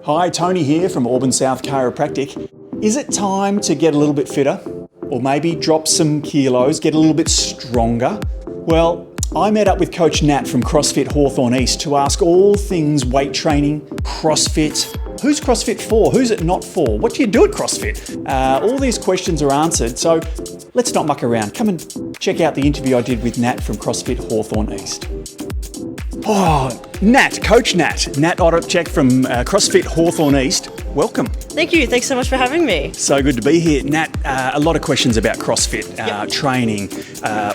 Hi, Tony here from Auburn South Chiropractic. Is it time to get a little bit fitter? Or maybe drop some kilos, get a little bit stronger? Well, I met up with Coach Nat from Crossfit Hawthorn East to ask all things weight training, CrossFit. Who's CrossFit for? Who's it not for? What do you do at CrossFit? All these questions are answered, so let's not muck around. Come and check out the interview I did with Nat from CrossFit Hawthorn East. Oh, Nat, Coach Nat Oropchek from CrossFit Hawthorn East. Welcome. Thank you. Thanks so much for having me. So good to be here. Nat, a lot of questions about CrossFit, training,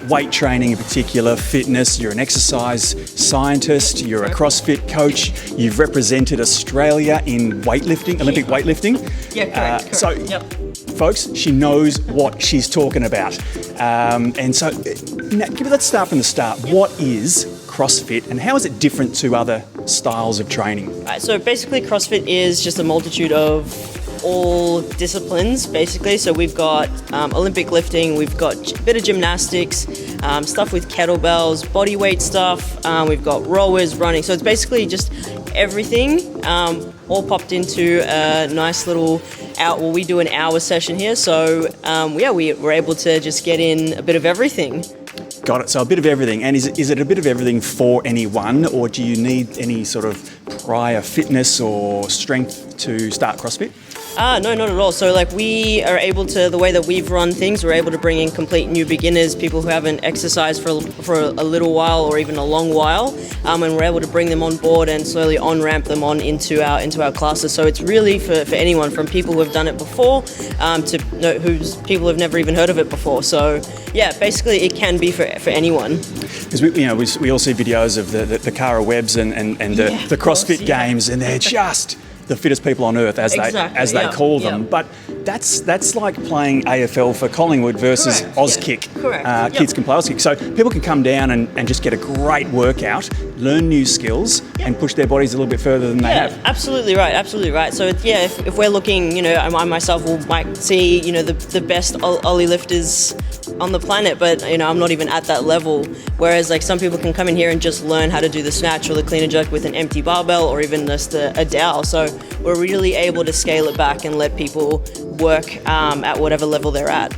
weight training in particular, fitness. You're an exercise scientist, you're a CrossFit coach, you've represented Australia in weightlifting, Olympic weightlifting. Yeah, correct. Folks, she knows what she's talking about. And so, Nat, let's start from the start. What is CrossFit and how is it different to other styles of training? Right, so basically CrossFit is just a multitude of all disciplines basically. So we've got Olympic lifting, we've got a bit of gymnastics, stuff with kettlebells, body weight stuff, we've got rowers, running. So it's basically just everything all popped into a nice little we do an hour session here. So we're able to just get in a bit of everything. Got it. So a bit of everything. And is it a bit of everything for anyone, or do you need any sort of prior fitness or strength to start CrossFit? No, not at all. So we are able to, the way that we've run things, we're able to bring in complete new beginners, people who haven't exercised for a little while or even a long while, and we're able to bring them on board and slowly on-ramp them on into our classes. So it's really for anyone, from people who have done it before to people who have never even heard of it before. So yeah, basically it can be for anyone. Because we all see videos of the Cara Webbs and the CrossFit Games, and they're just the fittest people on earth, as they call them. But that's like playing AFL for Collingwood versus Auskick. Correct. Kids can play Auskick. So people can come down and just get a great workout, learn new skills, and push their bodies a little bit further than they have. Absolutely right. So if we're looking, I myself might see, the best Ollie lifters on the planet, but I'm not even at that level. Whereas some people can come in here and just learn how to do the snatch or the clean and jerk with an empty barbell or even just a dowel. So we're really able to scale it back and let people work at whatever level they're at.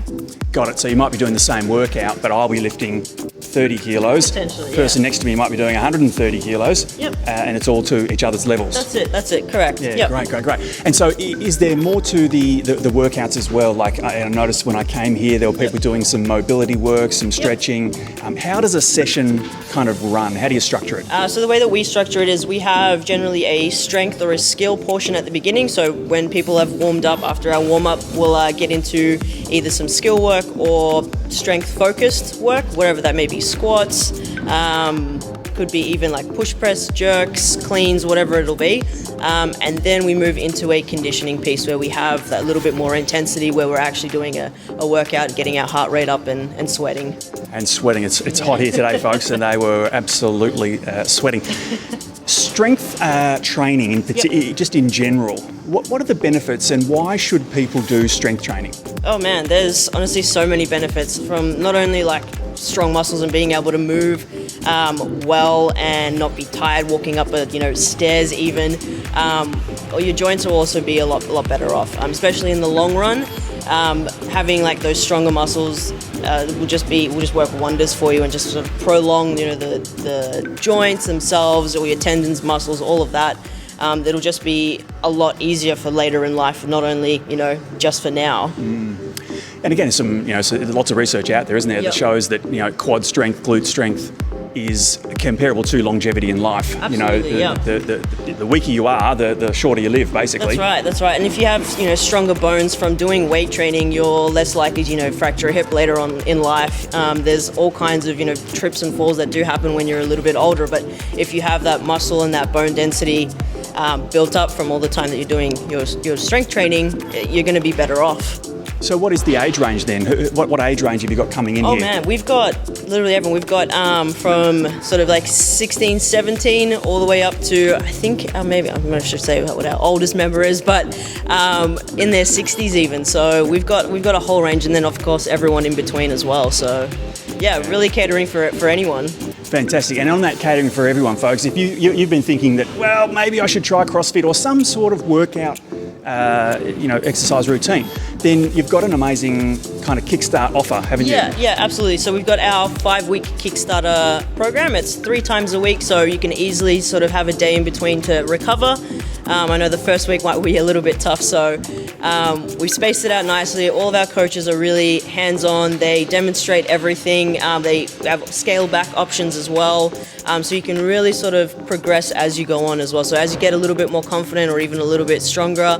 Got it. So you might be doing the same workout, but I'll be lifting 30 kilos. Potentially, the person next to me might be doing 130 kilos. Yep. And it's all to each other's levels. That's it. Correct. Yeah, yep. Great. And so is there more to the workouts as well? Like I noticed when I came here, there were people doing some mobility work, some stretching. How does a session kind of run? How do you structure it? So the way that we structure it is we have generally a strength or a skill portion at the beginning. So when people have warmed up, after our warm-up, we'll get into either some skill work or strength-focused work, whatever that may be, squats, could be even like push press, jerks, cleans, whatever it'll be. And then we move into a conditioning piece where we have that little bit more intensity, where we're actually doing a workout, getting our heart rate up and sweating. And sweating. It's hot here today, folks, and they were absolutely sweating. Strength training, just in general, what are the benefits and why should people do strength training? Oh man, there's honestly so many benefits, from not only strong muscles and being able to move well and not be tired walking up stairs even. Or your joints will also be a lot better off, especially in the long run. Having those stronger muscles will just work wonders for you and just sort of prolong the joints themselves, or your tendons, muscles, all of that. It'll just be a lot easier for later in life, not only just for now. And again, so lots of research out there, isn't there, that shows that quad strength, glute strength is comparable to longevity in life. Absolutely, the weaker you are, the shorter you live, basically. That's right. And if you have stronger bones from doing weight training, you're less likely to fracture a hip later on in life. There's all kinds of trips and falls that do happen when you're a little bit older, but if you have that muscle and that bone density built up from all the time that you're doing your strength training, you're going to be better off. So what is the age range then? What age range have you got coming in here? Oh man, we've got literally everyone. We've got from sort of 16, 17 all the way up to, I think maybe I'm not sure say what our oldest member is, but in their 60s even. So we've got a whole range, and then of course everyone in between as well. So yeah, really catering for anyone. Fantastic. And on that catering for everyone, folks, if you've been thinking that, well, maybe I should try CrossFit or some sort of workout, exercise routine, then you've got an amazing kind of Kickstart offer, haven't you? Yeah, absolutely. So we've got our 5-week Kickstarter program. It's 3 times a week, so you can easily sort of have a day in between to recover. I know the first week might be a little bit tough, so we've spaced it out nicely. All of our coaches are really hands-on. They demonstrate everything. They have scale-back options as well, so you can really sort of progress as you go on as well. So as you get a little bit more confident or even a little bit stronger,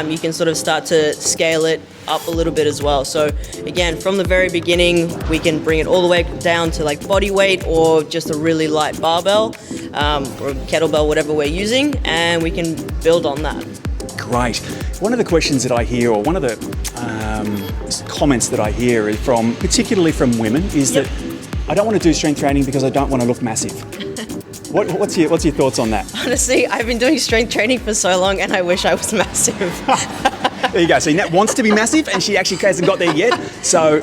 you can sort of start to scale it up a little bit as well. So again, from the very beginning, we can bring it all the way down to like body weight or just a really light barbell or kettlebell, whatever we're using, and we can build on that. Great. One of the questions that I hear, or one of the comments that I hear is particularly from women, is that I don't want to do strength training because I don't want to look massive. What's your thoughts on that? Honestly, I've been doing strength training for so long and I wish I was massive. There you go. So Nat wants to be massive and she actually hasn't got there yet. So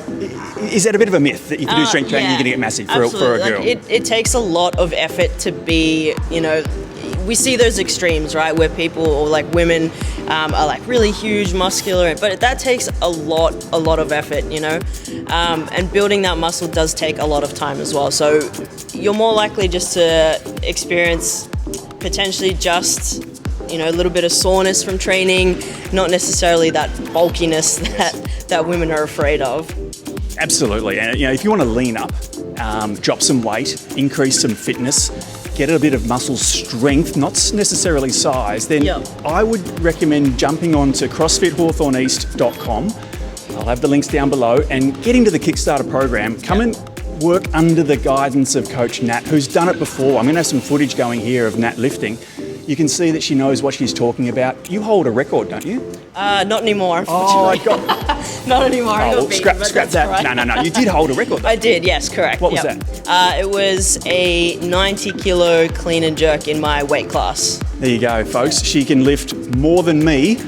is that a bit of a myth that if you do strength training, you're going to get massive for a girl? It takes a lot of effort to be, we see those extremes, right, where people or like women are like really huge, muscular, but that takes a lot of effort, and building that muscle does take a lot of time as well. So you're more likely just to experience potentially just, a little bit of soreness from training, not necessarily that bulkiness that women are afraid of. Absolutely. And if you want to lean up, drop some weight, increase some fitness, get a bit of muscle strength, not necessarily size, then I would recommend jumping on to CrossfitHawthorneast.com. I'll have the links down below, and get into the Kickstarter program. Come and work under the guidance of Coach Nat, who's done it before. I'm going to have some footage going here of Nat lifting. You can see that she knows what she's talking about. You hold a record, don't you? Not anymore, unfortunately. Not anymore. Scrap that. Right. No. You did hold a record, though. I did, yes, correct. What was that? It was a 90-kilo clean and jerk in my weight class. There you go, folks. She can lift more than me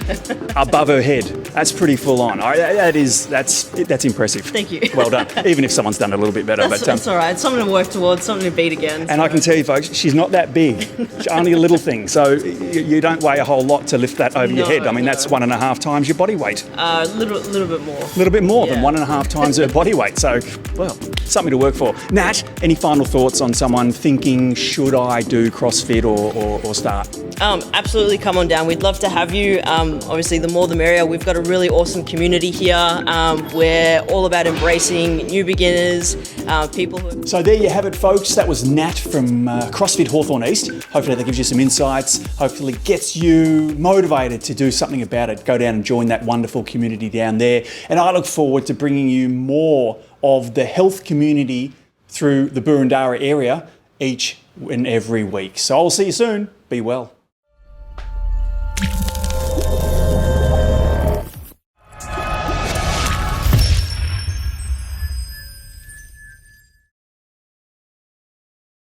above her head. That's pretty full on. That's impressive. Thank you. Well done. Even if someone's done it a little bit better. That's all right. Something to work towards, something to beat again. And I can tell you, folks, she's not that big. She's only a little thing. So you don't weigh a whole lot to lift that over your head. I mean, that's 1.5 times your body weight. A little bit more. A little bit more than 1.5 times her body weight. So, well, something to work for. Nat, any final thoughts on someone thinking, should I do CrossFit or start? Absolutely, come on down. We'd love to have you. Obviously, the more the merrier. We've got a really awesome community here. We're all about embracing new beginners, people who... So there you have it, folks. That was Nat from CrossFit Hawthorn East. Hopefully that gives you some insights. Hopefully gets you motivated to do something about it. Go down and join that wonderful community down there. And I look forward to bringing you more of the health community through the Burundara area each and every week. So I'll see you soon. Be well.